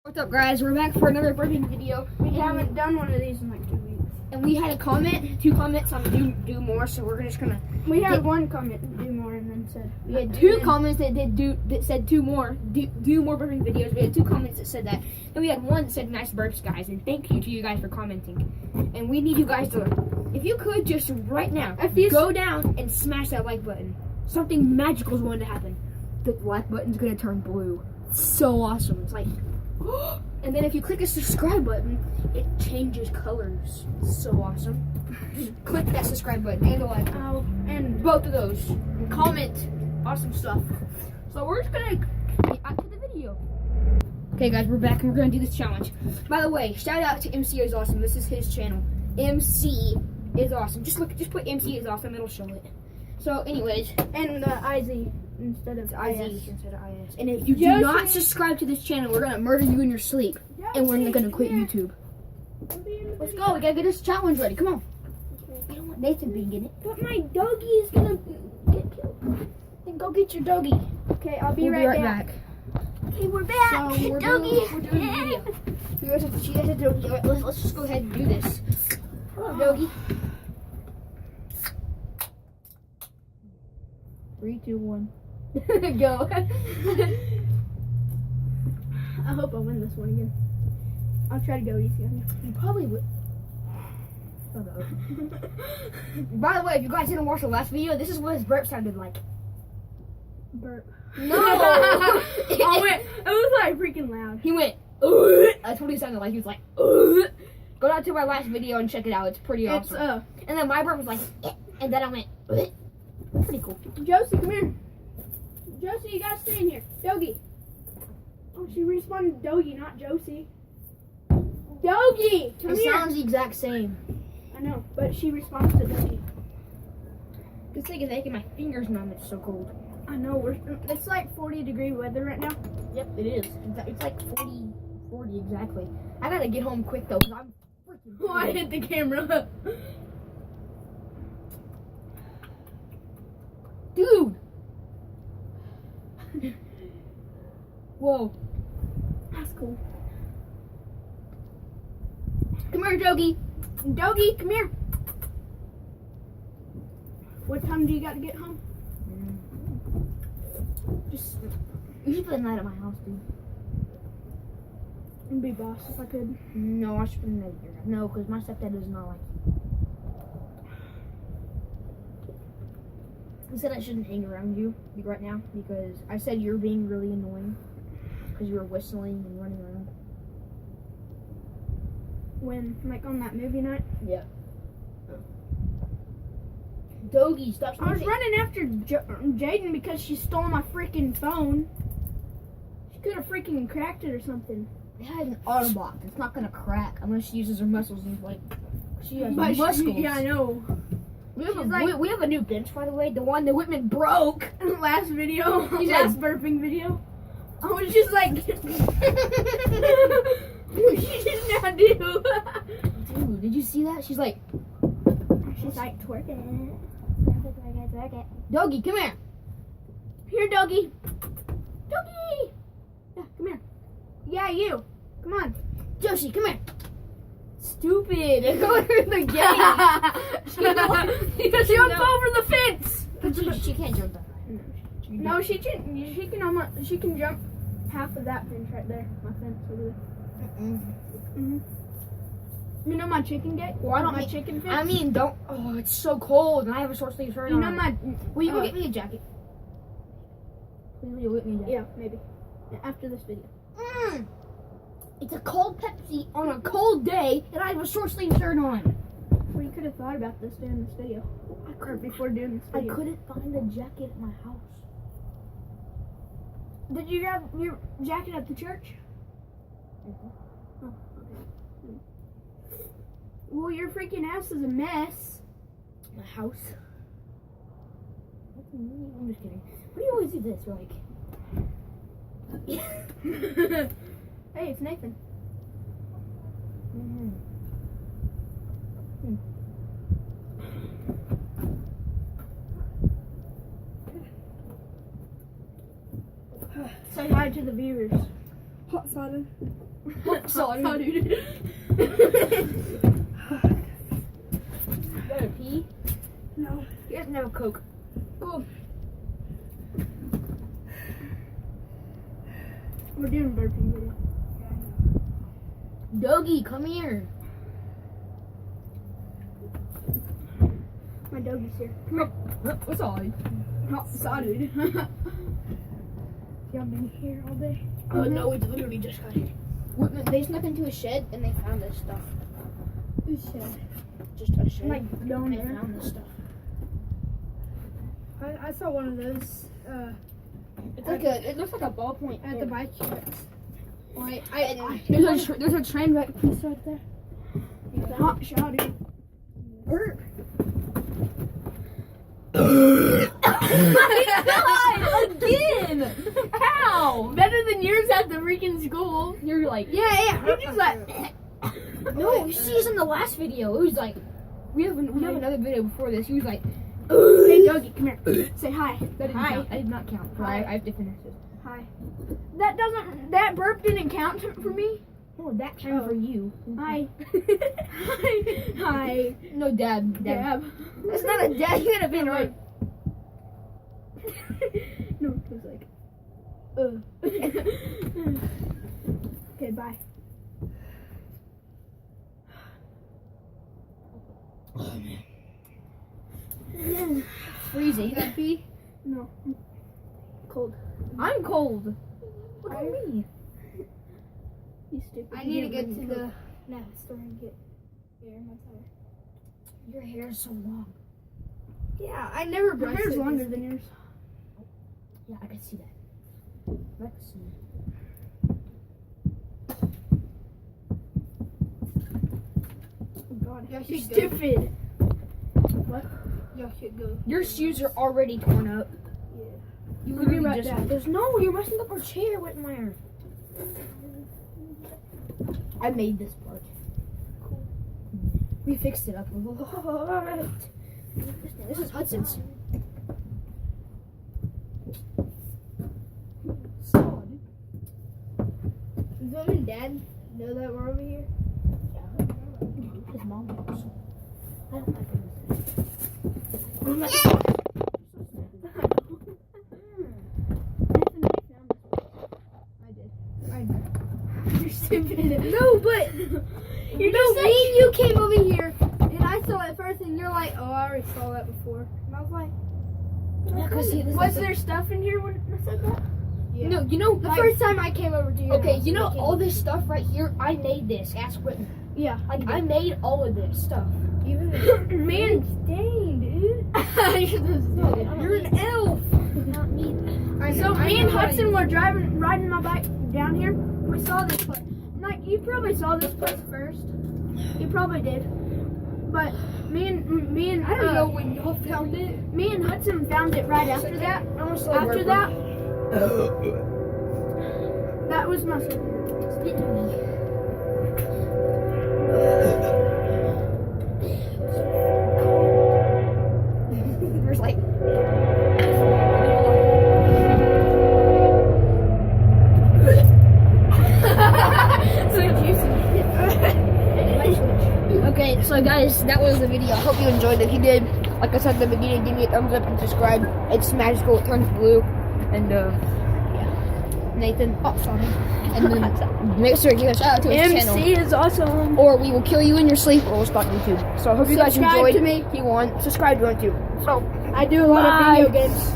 What's up, guys? We're back for another burping video. We haven't done one of these in like 2 weeks. And we had two comments on do more, so we're just gonna. We had one comment, do more, and then said. We had two comments that said do more burping videos. We had two comments that said that, and we had one that said nice burps, guys. And thank you to you guys for commenting. And we need you guys to, if you could, just right now, go down and smash that like button. Something magical is going to happen. The like button's gonna turn blue. It's so awesome. It's like. And then if you click the subscribe button, it changes colors. It's so awesome. Click that subscribe button and the like button. And both of those. And comment awesome stuff. So we're just gonna get back to the video. Okay guys, we're back and we're gonna do this challenge. By the way, shout out to MC is Awesome. This is his channel. MC is Awesome. Just put MC is Awesome, it'll show it. So anyways. And the IZ instead of IS. And if you do not subscribe to this channel, we're gonna murder you in your sleep. And we're gonna quit YouTube. Let's go, we gotta get this challenge ready. Come on. You don't want Nathan being in it. But my doggy is gonna get killed. Then go get your doggy. Okay, I'll be We'll right back. Okay, we're back. So we're doggy. doing We're doing a video. You guys have to do it. Let's just go ahead and do this. Hello, doggy. 3, 2, 1. Go. I hope I win this one again. I'll try to go easy on you. You probably would. By the way, if you guys didn't watch the last video, this is what his burp sounded like. Burp. No! It was like freaking loud. He went, "Ugh." That's what he sounded like. He was like, "Ugh." Go down to my last video and check it out. It's pretty awesome. And then my burp was like, "Eh," and then I went, "Ugh." Pretty cool. Josie, come here. Josie, you gotta stay in here. Doggy. Oh, she responded to Doggy, not Josie. Doggy! Come here. It sounds the exact same. I know, but she responds to Doggy. This thing is making my fingers numb. It's so cold. I know, it's like 40-degree weather right now. Yep, it is. It's like 40 exactly. I gotta get home quick though, because I'm freaking. Oh, I hit the camera. Dude! Whoa. That's cool. Come here, Doggy. Doggy, come here. What time do you got to get home? You should spend the night at my house, dude. I'd be boss if I could. No, I should spend the night at your house. No, because my stepdad does not like you. He said I shouldn't hang around you right now because I said you're being really annoying because you were whistling and running around. When, like on that movie night? Yeah. Doggy, stop. I was running after Jaden because she stole my freaking phone. She could have freaking cracked it or something. It has an Autobot. It's not gonna crack unless she uses her muscles and like she has muscles. Yeah, I know. We have a new bench, by the way. The one that Whitman broke last video, last burping video. I was just like, what she did not do. Dude, did you see that? She's like twerk it. Doggy, come here. Here, Doggy. Doggy. Yeah, come here. Yeah, you. Come on. Josie, come here. Stupid. Go in the gate. She jumped over the fence. But she can't jump that. No, she can. She can jump half of that fence right there. My fence over there. You know my chicken gate? Well, I don't my chicken fence. I mean, don't. Oh, it's so cold, and I have a short sleeve shirt on. You know my. Will you go get me a jacket? Will you get me a jacket? Yeah, maybe. After this video. It's a cold Pepsi on a cold day, and I have a short sleeve shirt on. Well, you could have thought about this during this video. Or before doing this video. I couldn't find a jacket at my house. Did you grab your jacket at the church? Mm-hmm. Oh, okay. Well, your freaking house is a mess. My house? I'm just kidding. What do you always do this? You're like... Hey, it's Nathan. Say hi to the viewers. Sodden. Sodden. Dude. You gotta pee? No. You guys never Coke. Oh. We're doing burping video. Doggy, come here. My doggy's here. What's all? Saw dude. Y'all been here all day? No, we literally just got here. They snuck into a shed and they found this stuff. Who's shed? Just a shed. Like down They there. found this stuff. I saw one of those It's like it looks like a ballpoint at the bike shop. Right. There's a train wreck piece right there. The hot shot, dude. Burp. Again! How? Better than yours at the freaking school. You're like, Yeah. You're just like. no, you see us in the last video. It was like, we have another video before this. He was like, Hey, doggy, come here. Say hi. that didn't Hi. count. I did not count. Hi. I have to finish this. Hi. That burp didn't count for me. No, that counted for you. Hi. Hi. No, dab. Dab. That's not a dab. You gotta be right. No, it was like. Okay, bye. Freezing. You gotta pee? No. Cold. I'm cold. Look at me. You stupid. I need to get to the store and get air in my tire. Your hair is so long. Yeah, I never My brushed hair's it. longer than yours. Yeah, I can see that. I can see it. Oh God. Y'all You're should go. stupid. What? Y'all should go. Your shoes are already torn up. Yeah. You We'll be literally right just back. There's no, you're messing up our chair, Whitmire. I made this part. Cool. We fixed it up a lot. This is Hudson's. Solid. Does mom and dad know that we're over here? His mom knows. I don't like him. You're stupid. No, but You're just me and you came over here, and I saw it first, and you're like, oh, I already saw that before. And I was like, Yeah, 'cause he- was there stuff in here when I said that? yeah. No, you know, The like- first time I came over to you. okay, you know all this stuff right here. I made this. Ask Whitney. Yeah. Like I made all of this stuff. Even Man, dang, dude. You're an elf. Not me. So me and Hudson were riding my bike down here. We saw this place. Like you probably saw this place first. You probably did. But me and I don't know when y'all found it. me and Hudson found it right after that. After that, that was my second. There's like. Okay, so guys, that was the video. I hope you enjoyed it. If you did, like I said at the beginning, give me a thumbs up and subscribe. It's magical, it turns blue. And yeah. Nathan, sorry. And then make sure to give a shout out to his channel. MC is awesome. Or we will kill you in your sleep or we'll stop YouTube. So I hope you guys Subscribe enjoyed. to me. If you want, subscribe if you want to. So I do a lot Bye. of video games.